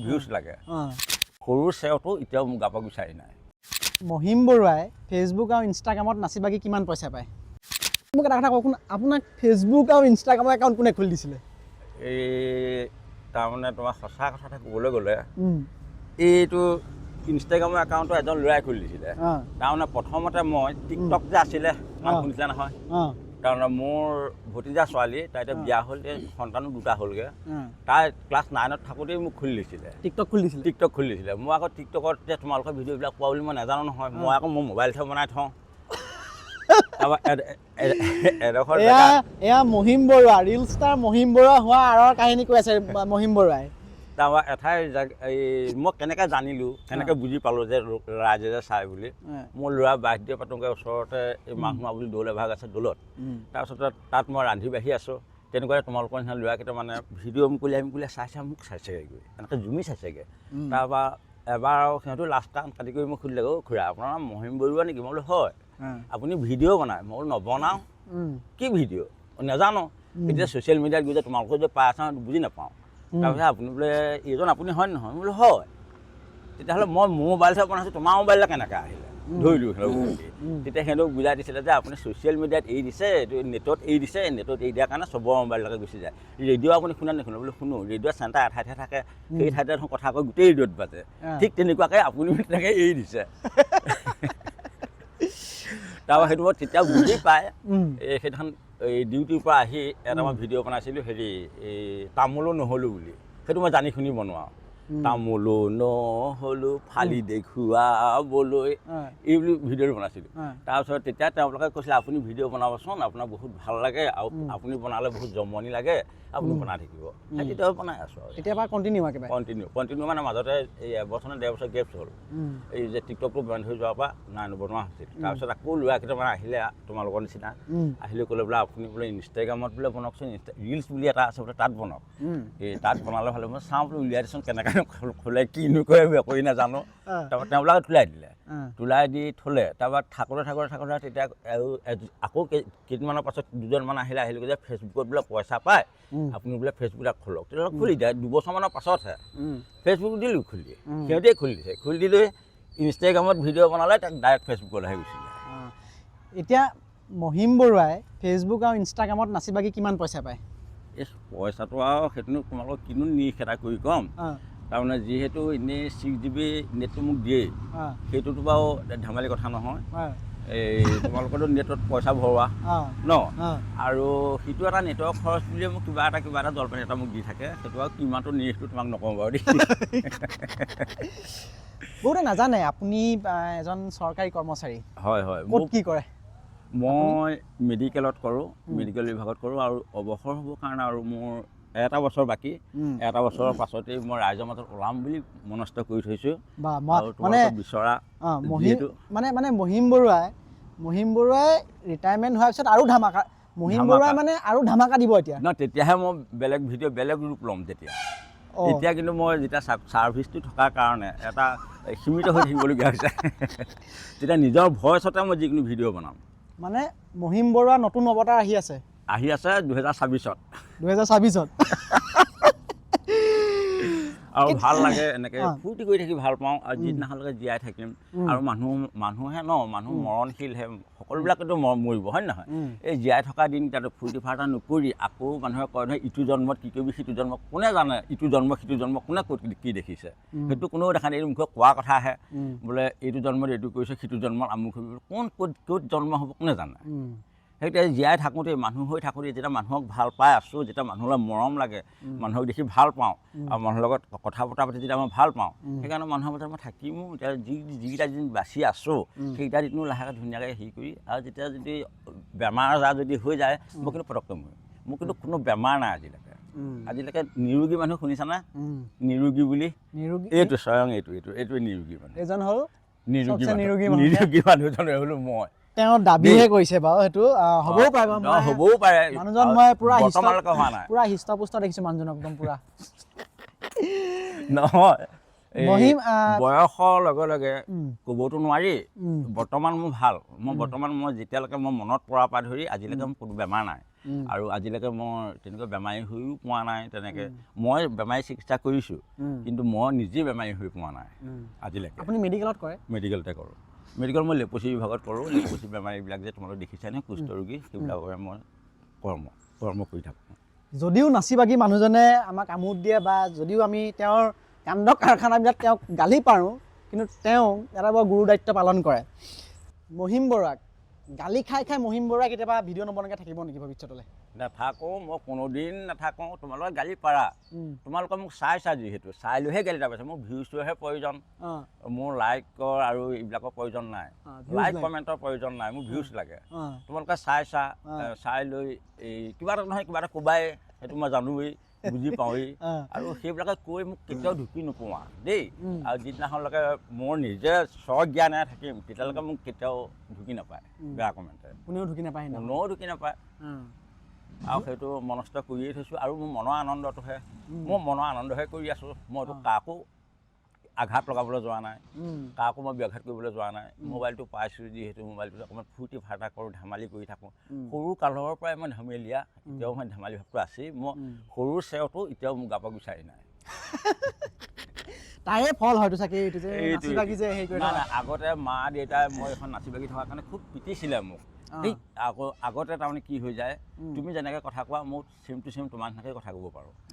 views লাগে সৰু চেওটো এতিয়াও মোক গাব বিচাৰি নাই মহিম বৰুৱাই ফেচবুক আৰু ইনষ্টাগ্ৰামত নাচি বাগি কিমান পইচা পায় মোক এটা কথা কওকচোন আপোনাক ফেচবুক আৰু ইনষ্টাগ্ৰামৰ একাউণ্ট কোনে খুলি দিছিলে এই তাৰমানে তোমাৰ সঁচা কথা ক'বলৈ গ'লে এইটো ইনষ্টাগ্ৰামৰ একাউণ্টটো এজন ল'ৰাই খুলি দিছিলে তাৰমানে প্ৰথমতে মই টিকটক যে আছিলে শুনিছিলে নহয় তাৰমানে মোৰ ভতিজা ছোৱালী তাই এতিয়া বিয়া হ'ল সন্তানো দুটা হ'লগৈ তাই ক্লাছ 9ত থাকোঁতেই মোক খুলি দিছিলে টিকটক খুলি দিছিলে মই আকৌ টিকটকত যে তোমালোকৰ ভিডিঅ'বিলাক পোৱা বুলি মই নাজানো নহয় মই আকৌ মোৰ মোবাইলতহে বনাই থওঁ এয়া মহিম বৰুৱা ৰিল ষ্টাৰ মহিম বৰুৱা হোৱা আঁৰৰ কাহিনী কৈ আছে মহিম বৰুৱাই তাৰপৰা এঠাই মই কেনেকৈ জানিলোঁ কেনেকৈ বুজি পালোঁ যে ৰাইজে যে চাই বুলি মোৰ ল'ৰা বাৰ্থডে পাতোঁগৈ ওচৰতে এই মাঘমা বুলি দৌল এভাগ আছে দৌলত তাৰপিছতে তাত মই ৰান্ধি বাঢ়ি আছোঁ তেনেকুৱাই তোমালোকৰ নিচিনা ল'ৰাকেইটা মানে ভিডিঅ' মুকলি চাই মোক চাইছেগৈ এনেকৈ জুমি চাইছেগৈ তাৰপৰা এবাৰ আৰু সিহঁতো লাষ্ট টাইম কাটি কৰি মোক সুধিলে খুৰা আপোনাৰ নাম মহিম বৰুৱা নেকি মই বোলো হয় আপুনি ভিডিঅ' বনায় মই বোলো নবনাওঁ কি ভিডিঅ' নাজানো এতিয়া ছ'চিয়েল মিডিয়াত গৈ যে তোমালোকৰ যে পাই আছা বুজি নাপাওঁ তাৰপিছত আপুনি বোলে এইজন আপুনি হয় নহয় বোলো হয় তেতিয়াহ'লে মই মোৰ মোবাইলতহে বনাইছোঁ তোমাৰ মোবাইললৈ কেনেকৈ আহিলে ধৰিলোঁ তেতিয়া সিহঁতক বুজাই দিছিলে যে আপুনি ছ'চিয়েল মিডিয়াত এৰি দিছে এইটো নেটত এৰি দিছে নেটত এৰি দিয়াৰ কাৰণে চবৰ মোবাইললৈকে গুচি যায় ৰেডিঅ' আপুনি শুনা নুশুনে বোলে শুনো ৰেডিঅ'ৰ চেণ্টাৰ এঠাইতহে থাকে সেই ঠাইতে কথা কৈ গোটেই ৰেডিঅ'ত বাজে ঠিক তেনেকুৱাকৈ আপুনি তেনেকৈ এৰি দিছে তাৰপৰা সেইটো মই তেতিয়া বুজি পায় সেইদিনাখন এই ডিউটিৰ পৰা আহি এটা মই ভিডিঅ' বনাইছিলোঁ হেৰি এই তামোলো নহ'লোঁ বুলি সেইটো মই জানি শুনি বনোৱাওঁ তামোলো নহ'লোঁ ফালি দেখুৱাবলৈ এই বুলি ভিডিঅ'টো বনাইছিলোঁ তাৰপিছত তেতিয়া তেওঁলোকে কৈছিলে আপুনি ভিডিঅ' বনাবচোন আপোনাৰ বহুত ভাল লাগে আৰু আপুনি বনালে বহুত জমনি লাগে আপুনি বনাই থাকিব তেতিয়াও বনাই আছোঁ আৰু এতিয়াৰ পৰা কণ্টিনিউ মানে মাজতে এই এবছৰ নে 1.5 বছৰ গেপছ হ'ল এই যে টিকটকটো বন্ধ হৈ যোৱাৰ পৰা নবনোৱা হৈছিল তাৰপিছত আকৌ ল'ৰা কেইটামান আহিলে তোমালোকৰ নিচিনা আহিলে ক'লে বোলে আপুনি বোলে ইনষ্টাগ্ৰামত বোলে বনাওকচোন ৰিলছ বুলি এটা আছে বোলে তাত বনাওক এই তাত বনালে ভালে মই চাওঁ বোলে উলিয়াই দিচোন কেনেকৈ খোলে কিনো কৰে কৰি নাজানো তাৰপৰা তেওঁবিলাকে তোলাই দি থ'লে তাৰপৰা থাকোঁতে তেতিয়া আকৌ কেইদিনমানৰ পাছত দুজনমান আহিলে যে ফেচবুকত বোলে পইচা পায় আপুনি বোলে ফেচবুক খোলক তেতিয়াহ'লে খুলি দিয়ে 2 বছৰমানৰ পাছতহে ফেচবুক দিলোঁ খুলি সিহঁতেই খুলি দিছে খুলি দিলে ইনষ্টাগ্ৰামত ভিডিঅ' বনালে তাক ডাইৰেক্ট ফেচবুকলৈ আহি গুচি যায় এতিয়া মহিম বৰুৱাই ফেচবুক আৰু ইনষ্টাগ্ৰামত নাচি বাগি কিমান পইচা পায় এই পইচাটো আৰু সেইটোনো তোমালোকক কিনো নিখেদা কৰি ক'ম তাৰমানে যিহেতু এনেই 6 GB নেটটো মোক দিয়েই সেইটোতো বাৰু ধেমালি কথা নহয় এই তোমালোকৰতো নেটত পইচা ভৰোৱা ন আৰু সিটো এটা নেটৰ খৰচ বুলিয়ে মোক কিবা এটা জলপান এটা মোক দি থাকে সেইটো আৰু কিমানটো নিৰিখটো তোমাক নকওঁ বাৰু দেই বহুতে নাজানে আপুনি এজন চৰকাৰী কৰ্মচাৰী হয় ক'ত কি কৰে মই মেডিকেলত কৰোঁ মেডিকেল বিভাগত কৰোঁ আৰু অৱসৰ হ'বৰ কাৰণে আৰু মোৰ এটা বছৰ বাকী এটা বছৰৰ পাছতেই মই ৰাইজৰ মাজত ওলাম বুলি মনস্থ কৰি থৈছোঁ মানে বিচৰা মানে মহিম বৰুৱাই ৰিটায়াৰমেণ্ট হোৱাৰ পিছত আৰু ধামাকা মহিম বৰুৱাই মানে আৰু ধামাকা দিব এতিয়া ন তেতিয়াহে মই বেলেগ ৰূপ ল'ম এতিয়া কিন্তু মই যেতিয়া ছাৰ্ভিচটো থকাৰ কাৰণে এটা সীমিত হৈ থাকিবলগীয়া হৈছে তেতিয়া নিজৰ ভইচতে মই যিকোনো ভিডিঅ' বনাম মানে মহিম বৰুৱা নতুন অৱতাৰ আহি আছে 2026 আৰু ভাল লাগে এনেকৈ ফূৰ্তি কৰি থাকি ভাল পাওঁ আৰু যিদিনাখনলৈকে জীয়াই থাকিম আৰু মানুহে মানুহ মৰণশীলহে সকলোবিলাকেতো মৰিব হয় নহয় এই জীয়াই থকা দিন তাতে ফূৰ্তি ফাৰ্তা নকৰি আকৌ মানুহে কয় নহয় ইটো জন্মত কি কৰিবি সিটো জন্ম কোনে জানে ইটো জন্ম সিটো জন্ম কোনে ক'ত কি দেখিছে সেইটো কোনেও দেখা নাই এই মুখে কোৱা কথা আহে বোলে এইটো জন্মত এইটো কৰিছে সিটো জন্মত আমুক কোন ক'ত জন্ম হ'ব কোনে জানে সেইটোৱে জীয়াই থাকোঁতে মানুহ হৈ থাকোঁতে যেতিয়া মানুহক ভাল পাই আছোঁ যেতিয়া মানুহলৈ মৰম লাগে মানুহক দেখি ভাল পাওঁ আৰু মানুহৰ লগত কথা বতৰা পাতি যেতিয়া মই ভাল পাওঁ সেইকাৰণে মানুহৰ মাজত মই থাকিমো এতিয়া যিকেইটা দিন বাচি আছোঁ সেইকেইটা দিনো লাহেকৈ ধুনীয়াকৈ হেৰি কৰি আৰু যেতিয়া যদি বেমাৰ আজাৰ যদি হৈ যায় মই কিন্তু পটককৈ মোৰ কিন্তু কোনো বেমাৰ নাই আজিলৈকে নিৰোগী মানুহ শুনিছানে নিৰোগী বুলি এইটো স্বয়ং এইটোৱে নিৰোগী মানুহ এজন হ'ল নিৰোগী মানুহজন হ'লো মই তেওঁ দাবীহে কৰিছে বাৰু সেইটো হ'বও পাৰে মানুহজন মই পুৰা হিষ্টপুষ্ট দেখিছোঁ মানুহজনক একদম পুৰা নহয় বয়সৰ লগে লগে ক'বতো নোৱাৰি বৰ্তমান মোৰ ভাল মই যেতিয়ালৈকে মই মনত পৰাৰ পৰা ধৰি আজিলৈকে মোৰ কোনো বেমাৰ নাই আৰু আজিলৈকে মই তেনেকৈ বেমাৰী হৈও পোৱা নাই তেনেকৈ মই বেমাৰী চিকিৎসা কৰিছোঁ কিন্তু মই নিজে বেমাৰী হৈ পোৱা নাই আজিলৈকে আপুনি মেডিকেলত কৰে মেডিকেলতে কৰোঁ মেডিকেল মই লেপচি বিভাগত কৰোঁ লেপচি বেমাৰীবিলাক যে তোমালোকে দেখিছা নে কুষ্ঠ ৰোগী সেইবিলাকৰ মই কৰ্ম কৰি থাকোঁ যদিও নাচি বাগি মানুহজনে আমাক আমোদ দিয়ে বা যদিও আমি তেওঁৰ কাণ্ড কাৰখানাবিলাক তেওঁক গালি পাৰোঁ কিন্তু তেওঁ এটা বৰ গুৰু দায়িত্ব পালন কৰে মহিম বৰুৱাক গালি খাই খাই মহিম বৰুৱা কেতিয়াবা ভিডিঅ' নবনাকৈ থাকিব নেকি ভৱিষ্যতলৈ নাথাকোঁ মই কোনোদিন নাথাকোঁ তোমালোকে গালি পাৰা তোমালোকে মোক চাইছা যিহেতু চাই লৈহে গালি এটা পাইছে মোৰ ভিউজটোহে প্ৰয়োজন মোৰ লাইকৰ আৰু এইবিলাকৰ প্ৰয়োজন নাই লাইক কমেণ্টৰ প্ৰয়োজন নাই মোৰ ভিউজ লাগে তোমালোকে চাইছা চাই লৈ এই কিবা এটা নহয় কিবা এটা ক'বাই সেইটো মই জানোৱেই বুজি পাওঁৱেই আৰু সেইবিলাকে কৈ মোক কেতিয়াও ঢুকি নোপোৱা দেই আৰু যিদিনাখনলৈকে মোৰ নিজে স্বজ্ঞানে থাকিম তেতিয়ালৈকে মোক কেতিয়াও ঢুকি নাপায় বেয়া কমেণ্টে কোনেও ঢুকি নাপায় কোনেও ঢুকি নাপায় আৰু সেইটো মনস্থ কৰিয়ে থৈছোঁ আৰু মোৰ মনৰ আনন্দটোহে মই মনৰ আনন্দহে কৰি আছোঁ মইতো কাকো আঘাত লগাবলৈ যোৱা নাই কাকো মই ব্যাঘাত কৰিবলৈ যোৱা নাই মোবাইলটো পাইছোঁ যিহেতু মোবাইলটো অকণমান ফূৰ্তি ফাৰ্তা কৰোঁ ধেমালি কৰি থাকোঁ সৰু কালৰ পৰাই মই ধেমেলীয়া এতিয়াও মই ধেমালি ভাৱটো আছেই মই সৰুৰ চেওঁতো এতিয়াও মোৰ গাপা গুচাই নাই তাৰে ফল হয়তো চাগে এইটো যে নাচি বাগি যে হেৰি কৰি আগতে মা দেউতাই মই এখন নাচি বাগি থকাৰ কাৰণে খুব পিটিছিলে মোক আগতে তাৰমানে কি হৈ যায় তুমি যেনেকৈ কথা কোৱা মোৰ চেম টু চেম তোমাৰ নিচিনাকৈ কথা ক'ব পাৰোঁ